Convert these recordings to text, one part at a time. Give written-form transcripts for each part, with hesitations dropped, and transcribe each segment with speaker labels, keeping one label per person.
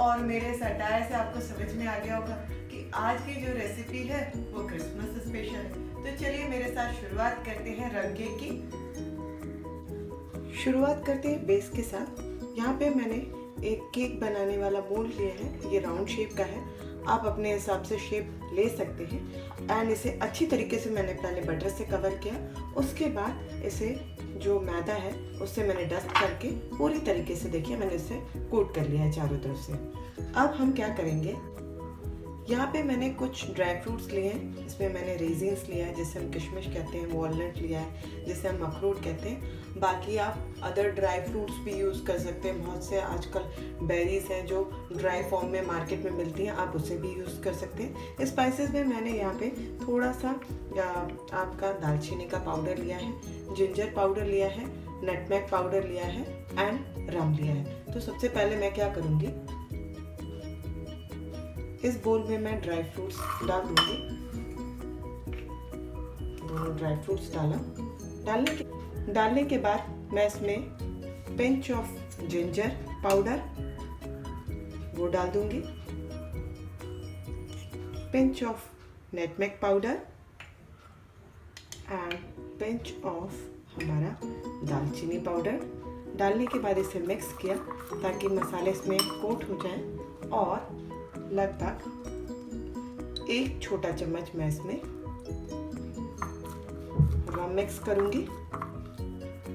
Speaker 1: और मेरे इस अटायर से आपको समझ में आ गया होगा कि आज की जो रेसिपी है वो क्रिसमस स्पेशल है। तो चलिए मेरे साथ शुरुआत करते हैं रंग केक की। शुरुआत करते हैं बेस के साथ। यहाँ पे मैंने एक केक बनाने वाला मोल्ड लिया है, ये राउंड शेप का है। आप अपने हिसाब से शेप ले सकते हैं। एंड इसे अच्छी तरीके से मैंने पहले बटर से कवर किया, उसके बाद इसे जो मैदा है उससे मैंने डस्ट करके पूरी तरीके से देखिए मैंने इसे कोट कर लिया है चारों तरफ से। अब हम क्या करेंगे, यहाँ पे मैंने कुछ ड्राई फ्रूट्स लिए हैं। इसमें मैंने रेजिन्स लिया है जिसे हम किशमिश कहते हैं, वॉलनट लिया है जिसे हम अखरोट कहते हैं। बाकी आप अदर ड्राई फ्रूट्स भी यूज़ कर सकते हैं। बहुत से आजकल बेरीज हैं जो ड्राई फॉर्म में मार्केट में मिलती हैं, आप उसे भी यूज़ कर सकते हैं। स्पाइसेस में मैंने यहाँ पे थोड़ा सा आपका दालचीनी का पाउडर लिया है, जिंजर पाउडर लिया है, नटमेग पाउडर लिया है एंड रम लिया है। तो सबसे पहले मैं क्या करूँगी, इस बोल में मैं ड्राई फ्रूट्स डाल दूंगी। दोनों ड्राई फ्रूट्स डालने के बाद मैं इसमें पिंच ऑफ जिंजर पाउडर वो डाल दूंगी, pinch of nutmeg powder and pinch of हमारा दालचीनी पाउडर। डालने के बाद इसे मिक्स किया ताकि मसाले इसमें कोट हो जाए और लगभग 1 छोटा चम्मच मैं इसमें रम मिक्स करूंगी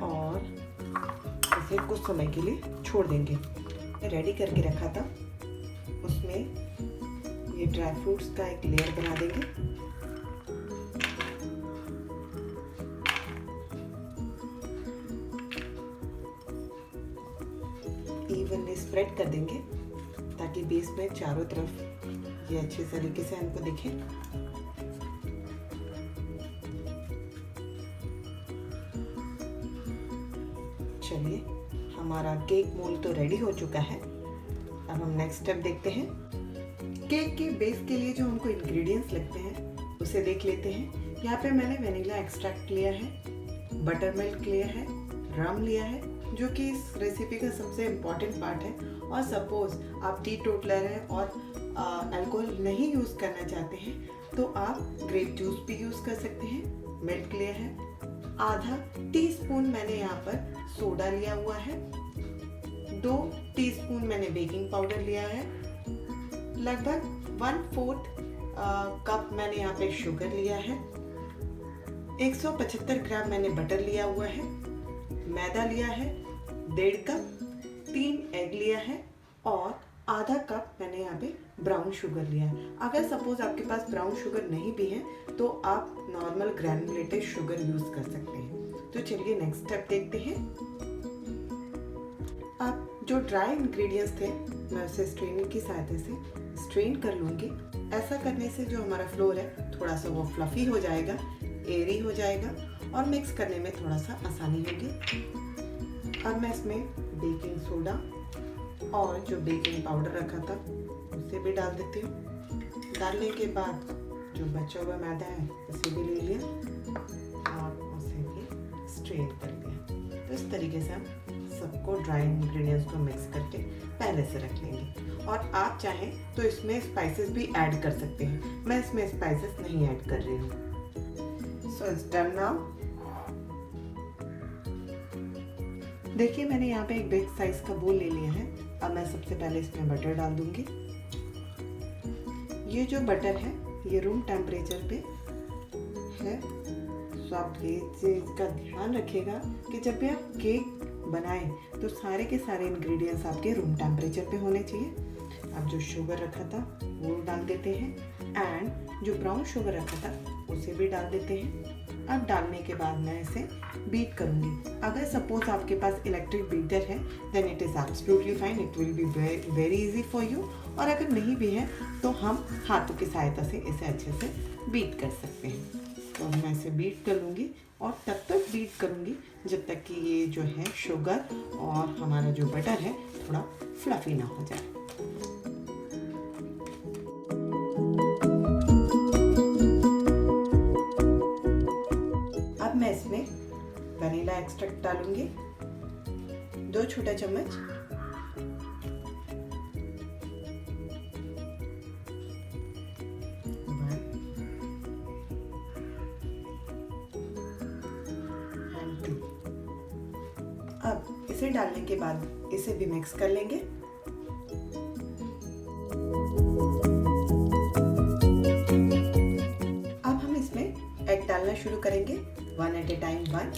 Speaker 1: और इसे कुछ समय के लिए छोड़ देंगे। रेडी करके रखा था उसमें ये ड्राई फ्रूट्स का एक लेयर बना देंगे। इवनली स्प्रेड कर देंगे ताकि बेस में चारों तरफ ये अच्छे तरीके से हमको दिखे। चलिए हमारा केक मोल्ड तो रेडी हो चुका है। अब हम नेक्स्ट स्टेप देखते हैं। केक के बेस के लिए जो हमको इंग्रेडिएंट्स लगते हैं उसे देख लेते हैं। यहाँ पे मैंने वेनिला एक्सट्रैक्ट लिया है, बटर मिल्क लिया है, रम लिया है जो कि इस रेसिपी का सबसे इम्पॉर्टेंट पार्ट है। और सपोज आप टी टोटलर हैं और अल्कोहल नहीं यूज़ करना चाहते हैं तो आप ग्रेप जूस भी यूज़ कर सकते हैं। मिल्क लिया है, आधा टीस्पून मैंने यहाँ पर सोडा लिया हुआ है, 2 टीस्पून मैंने बेकिंग पाउडर लिया है, लगभग 1/4 कप मैंने यहाँ पे शुगर लिया है, 175 ग्राम मैंने बटर लिया हुआ है, मैदा लिया है 1.5 कप, 3 एग लिया है और आधा कप मैंने यहाँ पे ब्राउन शुगर लिया है। अगर सपोज आपके पास ब्राउन शुगर नहीं भी है तो आप नॉर्मल ग्रैनुलेटेड शुगर यूज़ कर सकते हैं। तो चलिए नेक्स्ट स्टेप देखते हैं। अब जो ड्राई इंग्रेडिएंट्स थे मैं उसे स्ट्रेनर की सहायता से स्ट्रेन कर लूँगी। ऐसा करने से जो हमारा फ्लोर है थोड़ा सा वो फ्लफी हो जाएगा, एयरी हो जाएगा और मिक्स करने में थोड़ा सा आसानी होगी। अब मैं इसमें बेकिंग सोडा और जो बेकिंग पाउडर रखा था उसे भी डाल देती हूँ। डालने के बाद जो बचा हुआ मैदा है उसे भी ले लिया और उसे भी स्ट्रेन कर लिया। तो इस तरीके से हम सबको ड्राई इंग्रेडिएंट्स को मिक्स करके पहले से रख लेंगे। और आप चाहें तो इसमें स्पाइसेस भी ऐड कर सकते हैं, मैं इसमें स्पाइसेस नहीं ऐड कर रही हूँ। So it's done now. देखिए मैंने यहाँ पे एक बिग साइज का बोल ले लिया है। अब मैं सबसे पहले इसमें बटर डाल दूंगी। ये जो बटर है ये रूम टेम्परेचर पे है, तो आप ये चीज़ का ध्यान रखिएगा कि जब भी आप केक बनाएं तो सारे के सारे इंग्रेडिएंट्स आपके रूम टेम्परेचर पे होने चाहिए। अब जो शुगर रखा था वो डाल देते हैं एंड जो ब्राउन शुगर रखा था उसे भी डाल देते हैं। अब डालने के बाद मैं इसे बीट करूंगी। अगर सपोज आपके पास इलेक्ट्रिक बीटर है then it is absolutely fine, it will be very easy for you. और अगर नहीं भी है तो हम हाथों की सहायता से इसे अच्छे से बीट कर सकते हैं। तो मैं इसे बीट कर लूँगी और तब तक बीट करूँगी जब तक कि ये जो है शुगर और हमारा जो बटर है थोड़ा फ्लफी ना हो जाए। अब मैं इसमें वनीला एक्सट्रैक्ट डालूंगी 2 छोटा चम्मच, अब इसे डालने के बाद इसे भी मिक्स कर लेंगे। अब हम इसमें एग डालना शुरू करेंगे, 1 एट ए टाइम 1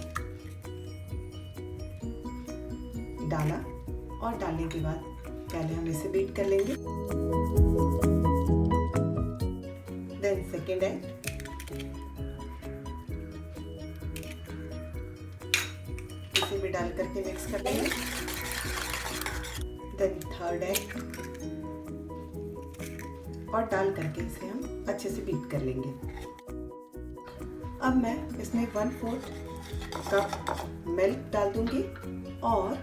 Speaker 1: डाला, और डालने के बाद पहले हम इसे बीट कर लेंगे। देन सेकेंड एग, इसे भी डाल करके मिक्स कर लेंगे। देन थर्ड एग, और डाल करके इसे हम अच्छे से बीट कर लेंगे। अब मैं इसमें 1/4 कप मिल्क डाल दूंगी और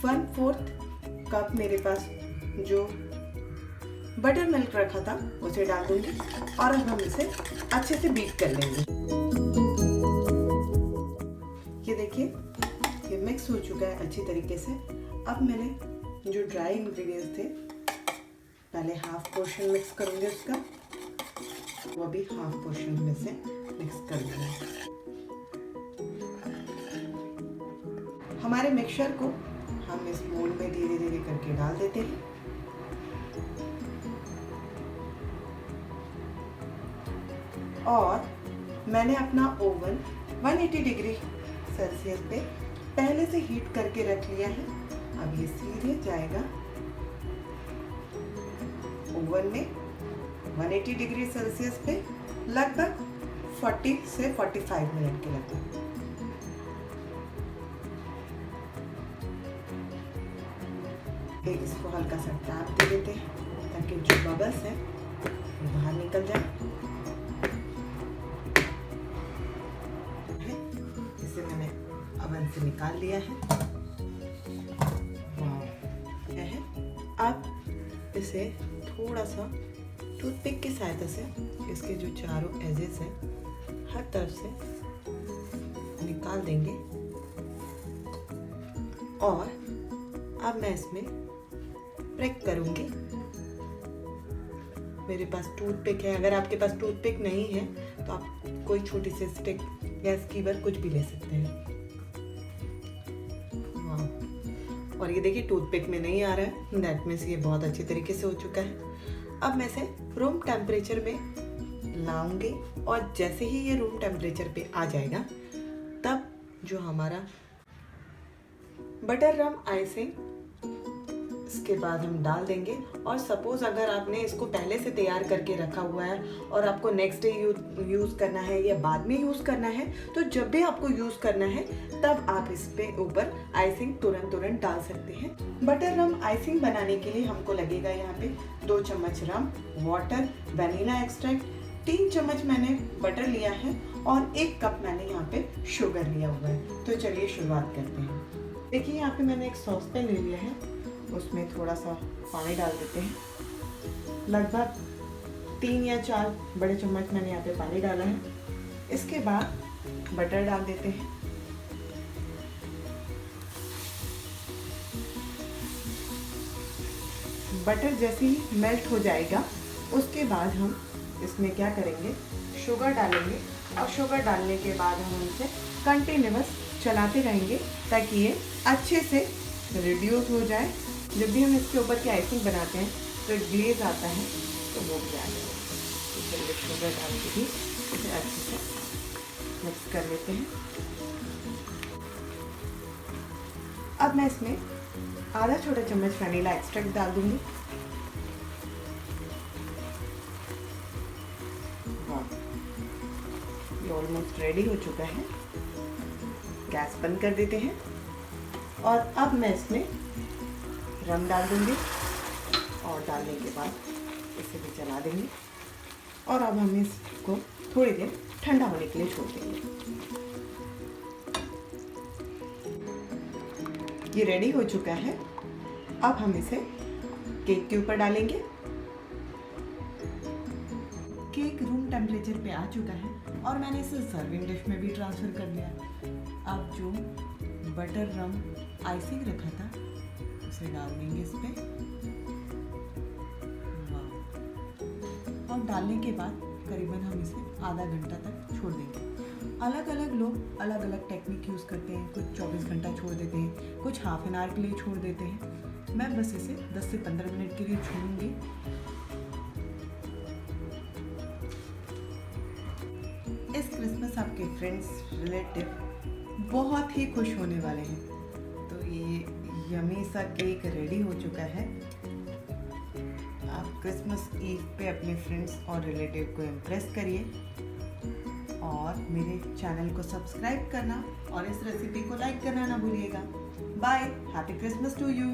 Speaker 1: 1/4 कप मेरे पास जो बटर मिल्क रखा था उसे डाल दूंगी, और अब हम इसे अच्छे से बीट कर लेंगे। ये देखिए, ये मिक्स हो चुका है अच्छी तरीके से। अब मैंने जो ड्राई इंग्रेडिएंट्स थे, पहले हाफ पोर्शन मिक्स करूंगी उसका, वो भी हाफ पोर्शन में से मिक्स कर दूंगी। हमारे मिक्सचर को हम इस मोल्ड में धीरे धीरे करके डाल देते हैं। और मैंने अपना ओवन 180 डिग्री सेल्सियस पे पहले से हीट करके रख लिया है। अब ये सीधे जाएगा ओवन में 180 डिग्री सेल्सियस पे लगभग 40 से 45 मिनट के लगभग। एक इसको हल्का सा टैप दे देते हैं ताकि जो बबल्स है वो बाहर निकल जाए। इसे मैंने ओवन से निकाल लिया है। अब इसे थोड़ा सा टूथपिक की सहायता से इसके जो चारों एजेस हैं हर तरफ से निकाल देंगे, और अब मैं इसमें प्रिक करूंगी। मेरे पास टूथपिक है, अगर आपके पास टूथपिक नहीं है तो आप कोई छोटी सी स्टिक या स्कीवर कुछ भी ले सकते हैं। और ये देखिए टूथपिक में नहीं आ रहा है, दैट मीन्स ये बहुत अच्छी तरीके से हो चुका है। अब मैं इसे रूम टेम्परेचर में लाऊंगी, और जैसे ही ये रूम टेम्परेचर पे आ जाएगा तब जो हमारा बटर रम आइसिंग इसके बाद हम डाल देंगे। और सपोज अगर आपने इसको पहले से तैयार करके रखा हुआ है और आपको नेक्स्ट डे यूज़ करना है या बाद में यूज़ करना है, तो जब भी आपको यूज़ करना है तब आप इस पे ऊपर आइसिंग तुरंत डाल सकते हैं। बटर रम आइसिंग बनाने के लिए हमको लगेगा यहाँ पे 2 चम्मच रम, वाटर, वनीला एक्सट्रैक्ट, 3 चम्मच मैंने बटर लिया है, और 1 कप मैंने यहाँ पे शुगर लिया हुआ है। तो चलिए शुरुआत करते हैं। देखिए यहाँ पे मैंने एक सॉस पैन ले लिया है, उसमें थोड़ा सा पानी डाल देते हैं। लगभग 3 या 4 बड़े चम्मच मैंने यहाँ पे पानी डाला है। इसके बाद बटर डाल देते हैं। बटर जैसे ही मेल्ट हो जाएगा उसके बाद हम इसमें क्या करेंगे, शुगर डालेंगे, और शुगर डालने के बाद हम इसे कंटिन्यूअस चलाते रहेंगे ताकि ये अच्छे से रिड्यूस हो जाए। जब भी हम इसके ऊपर की आइसिंग बनाते हैं तो ग्लेज आता है, तो वो भी आ जाएगा। तो चलिए शुगर डाल के भी इसे अच्छे से मिक्स कर लेते हैं। अब मैं इसमें आधा छोटा चम्मच वनीला एक्सट्रैक्ट डाल दूंगी। ये ऑलमोस्ट रेडी हो चुका है। गैस बंद कर देते हैं, और अब मैं इसमें रम डाल दूंगी, और डालने के बाद इसे भी चला देंगे, और अब हम इसको थोड़ी देर ठंडा होने के लिए छोड़ देंगे। ये रेडी हो चुका है। अब हम इसे केक के ऊपर डालेंगे। केक रूम टेम्परेचर पे आ चुका है, और मैंने इसे सर्विंग डिश में भी ट्रांसफ़र कर लिया। अब जो बटर रम आइसिंग रखा था उसे डाल देंगे इस पे, और डालने के बाद करीबन हम इसे आधा घंटा तक छोड़ देंगे। अलग अलग लोग अलग अलग टेक्निक यूज़ करते हैं, कुछ 24 घंटा छोड़ देते हैं,
Speaker 2: कुछ हाफ एन आवर के लिए छोड़ देते हैं। मैं बस इसे 10 से 15 मिनट के लिए छोड़ूंगी। इस क्रिसमस आपके फ्रेंड्स रिलेटिव बहुत ही खुश होने वाले हैं। तो ये यमी सा केक रेडी हो चुका है। आप क्रिसमस ईव पे अपने फ्रेंड्स और रिलेटिव को इम्प्रेस करिए और मेरे चैनल को सब्सक्राइब करना और इस रेसिपी को लाइक करना ना भूलिएगा। Bye, happy Christmas to you.